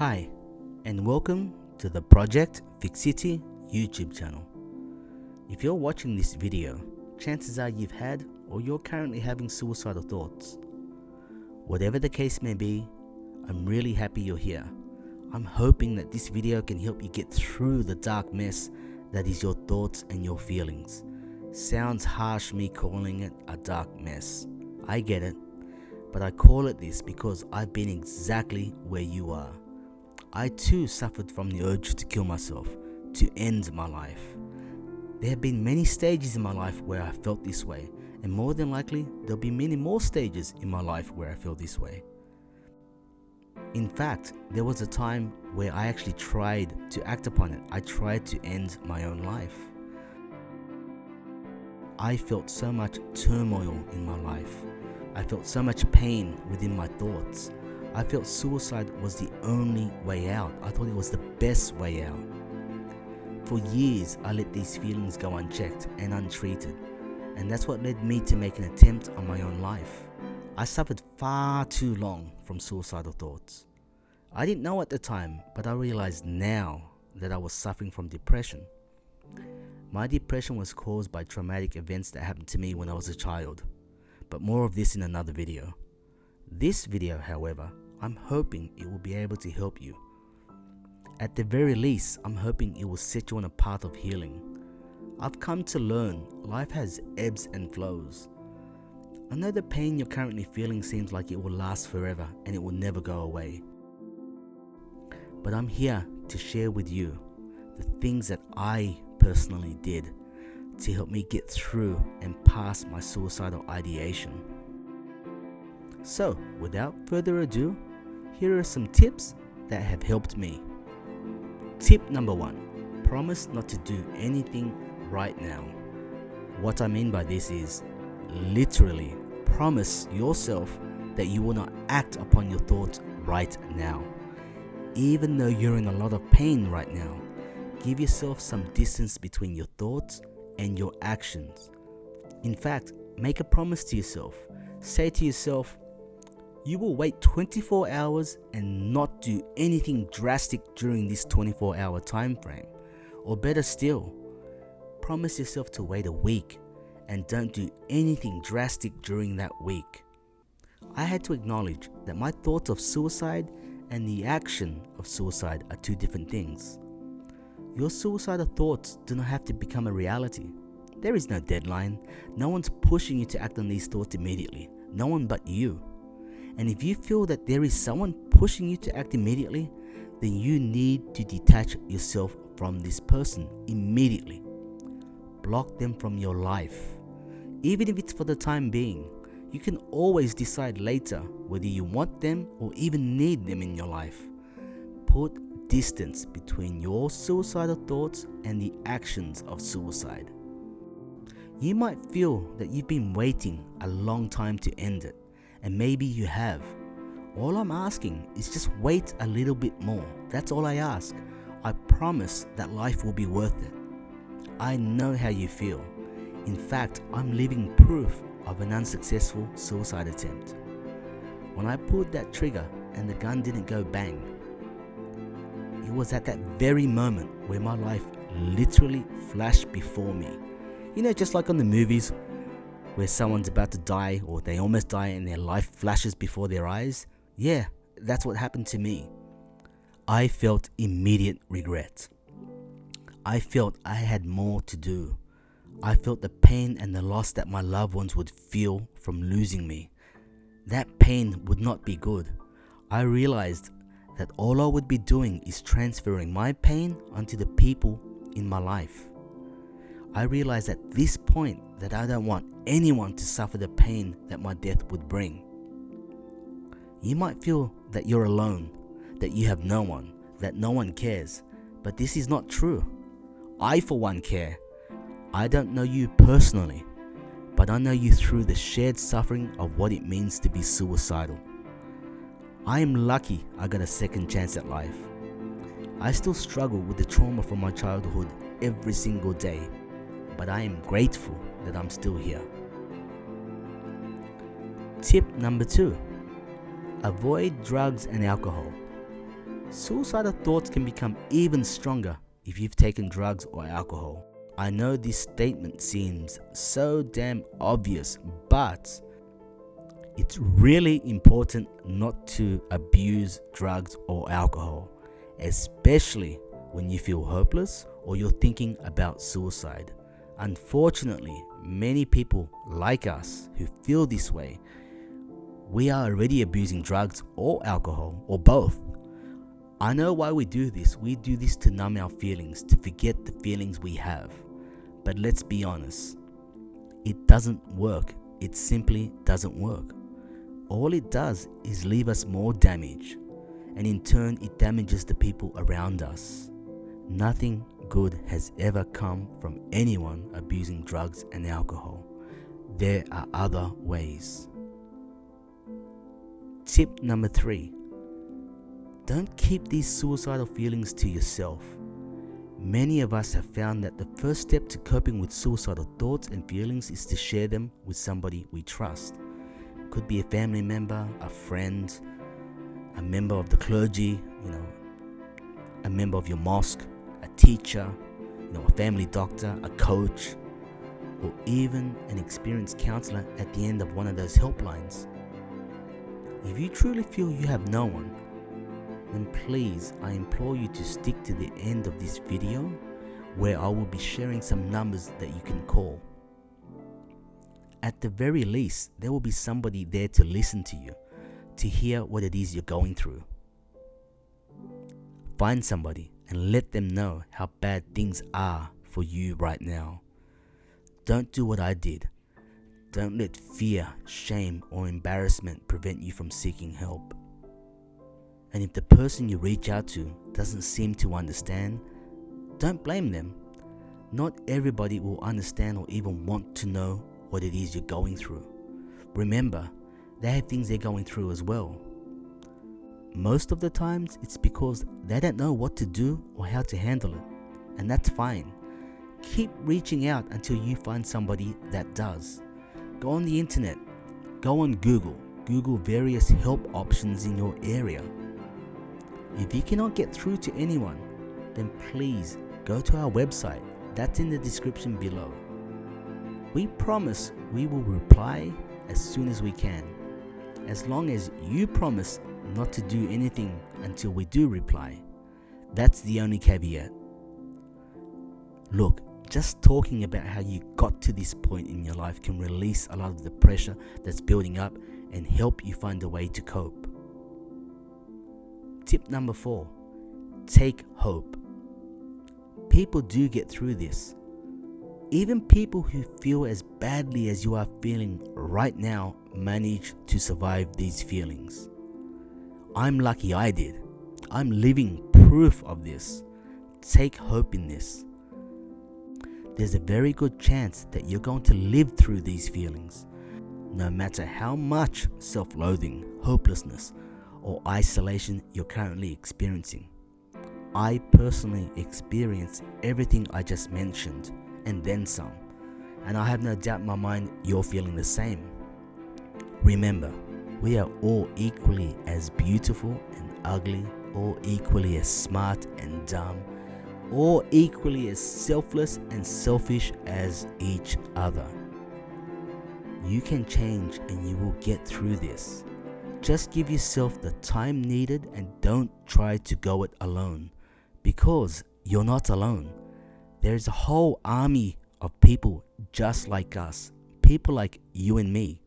Hi, and welcome to the Project Fixity YouTube channel. If you're watching this video, chances are you've had or you're currently having suicidal thoughts. Whatever the case may be, I'm really happy you're here. I'm hoping that this video can help you get through the dark mess that is your thoughts and your feelings. Sounds harsh me calling it a dark mess. I get it, but I call it this because I've been exactly where you are. I too suffered from the urge to kill myself, to end my life. There have been many stages in my life where I felt this way, and more than likely there'll be many more stages in my life where I feel this way. In fact, there was a time where I actually tried to act upon it. I tried to end my own life. I felt so much turmoil in my life. I felt so much pain within my thoughts. I felt suicide was the only way out. I thought it was the best way out. For years, I let these feelings go unchecked and untreated, and that's what led me to make an attempt on my own life. I suffered far too long from suicidal thoughts. I didn't know at the time, but I realized now that I was suffering from depression. My depression was caused by traumatic events that happened to me when I was a child, but more of this in another video. This video, however, I'm hoping it will be able to help you. At the very least, I'm hoping it will set you on a path of healing. I've come to learn life has ebbs and flows. I know the pain you're currently feeling seems like it will last forever and it will never go away. But I'm here to share with you the things that I personally did to help me get through and pass my suicidal ideation. So, without further ado, here are some tips that have helped me. Tip number 1. Promise not to do anything right now. What I mean by this is, literally promise yourself that you will not act upon your thoughts right now. Even though you're in a lot of pain right now, give yourself some distance between your thoughts and your actions. In fact, make a promise to yourself. Say to yourself, you will wait 24 hours and not do anything drastic during this 24-hour time frame. Or better still, promise yourself to wait a week and don't do anything drastic during that week. I had to acknowledge that my thoughts of suicide and the action of suicide are two different things. Your suicidal thoughts do not have to become a reality. There is no deadline. No one's pushing you to act on these thoughts immediately. No one but you. And if you feel that there is someone pushing you to act immediately, then you need to detach yourself from this person immediately. Block them from your life. Even if it's for the time being, you can always decide later whether you want them or even need them in your life. Put distance between your suicidal thoughts and the actions of suicide. You might feel that you've been waiting a long time to end it, and maybe you have. All I'm asking is just wait a little bit more. That's all I ask. I promise that life will be worth it. I know how you feel. In fact, I'm living proof of an unsuccessful suicide attempt. When I pulled that trigger and the gun didn't go bang, it was at that very moment where my life literally flashed before me. You know, just like on the movies where someone's about to die or they almost die and their life flashes before their eyes. Yeah, that's what happened to me. I felt immediate regret. I felt I had more to do. I felt the pain and the loss that my loved ones would feel from losing me. That pain would not be good. I realized that all I would be doing is transferring my pain onto the people in my life. I realized at this point that I don't want anyone to suffer the pain that my death would bring. You might feel that you're alone, that you have no one, that no one cares, but this is not true. I for one care. I don't know you personally, but I know you through the shared suffering of what it means to be suicidal. I am lucky I got a second chance at life. I still struggle with the trauma from my childhood every single day, but I am grateful that I'm still here. Tip number 2. Avoid drugs and alcohol. Suicidal thoughts can become even stronger if you've taken drugs or alcohol. I know this statement seems so damn obvious, but it's really important not to abuse drugs or alcohol, especially when you feel hopeless or you're thinking about suicide. Unfortunately, many people like us who feel this way, we are already abusing drugs or alcohol or both. I know why we do this. We do this to numb our feelings, to forget the feelings we have. But let's be honest, it doesn't work. It simply doesn't work. All it does is leave us more damage, and in turn it damages the people around us. Nothing good has ever come from anyone abusing drugs and alcohol. There are other ways. Tip number 3. Don't keep these suicidal feelings to yourself. Many of us have found that the first step to coping with suicidal thoughts and feelings is to share them with somebody we trust. Could be a family member, a friend, a member of the clergy, a member of your mosque, a teacher, a family doctor, a coach, or even an experienced counselor at the end of one of those helplines. If you truly feel you have no one, then please, I implore you to stick to the end of this video where I will be sharing some numbers that you can call. At the very least, there will be somebody there to listen to you, to hear what it is you're going through. Find somebody and let them know how bad things are for you right now. Don't do what I did. Don't let fear, shame, or embarrassment prevent you from seeking help. And if the person you reach out to doesn't seem to understand, don't blame them. Not everybody will understand or even want to know what it is you're going through. Remember, they have things they're going through as well. Most of the times, it's because they don't know what to do or how to handle it, and that's fine. Keep reaching out until you find somebody that does. Go on the internet, go on Google various help options in your area. If you cannot get through to anyone, then please go to our website. That's in the description below. We promise we will reply as soon as we can, as long as you promise not to do anything until we do reply. That's the only caveat. Look, just talking about how you got to this point in your life can release a lot of the pressure that's building up and help you find a way to cope. Tip number 4, take hope. People do get through this. Even people who feel as badly as you are feeling right now manage to survive these feelings. I'm lucky I did. I'm living proof of this. Take hope in this. There's a very good chance that you're going to live through these feelings, no matter how much self-loathing, hopelessness, or isolation you're currently experiencing. I personally experienced everything I just mentioned and then some, and I have no doubt in my mind you're feeling the same. Remember, we are all equally as beautiful and ugly, all equally as smart and dumb, all equally as selfless and selfish as each other. You can change and you will get through this. Just give yourself the time needed and don't try to go it alone, because you're not alone. There's a whole army of people just like us, people like you and me.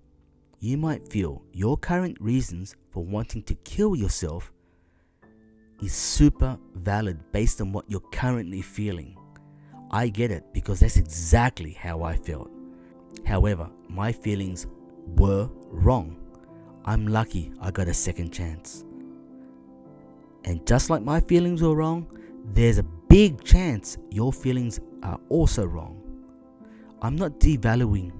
You might feel your current reasons for wanting to kill yourself is super valid based on what you're currently feeling. I get it, because that's exactly how I felt. However, my feelings were wrong. I'm lucky I got a second chance. And just like my feelings were wrong, there's a big chance your feelings are also wrong. I'm not devaluing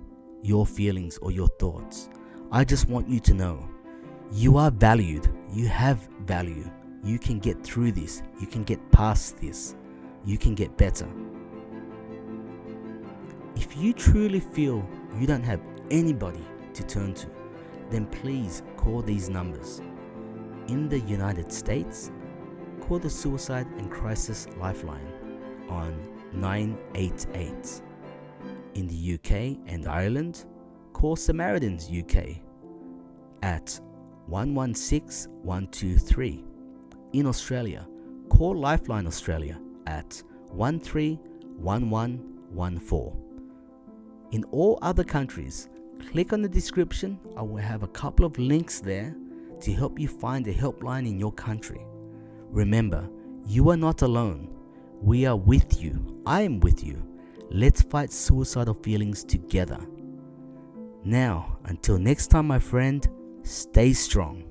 your feelings or your thoughts. I just want you to know you are valued. You have value. You can get through this. You can get past this. You can get better. If you truly feel you don't have anybody to turn to, then please call these numbers. In the United States, call the Suicide and Crisis Lifeline on 988. In the UK and Ireland, call Samaritans UK at 116123. In Australia, call Lifeline Australia at 131114. In all other countries, click on the description. I will have a couple of links there to help you find a helpline in your country. Remember, you are not alone. We are with you. I am with you. Let's fight suicidal feelings together. Now, until next time, my friend, stay strong.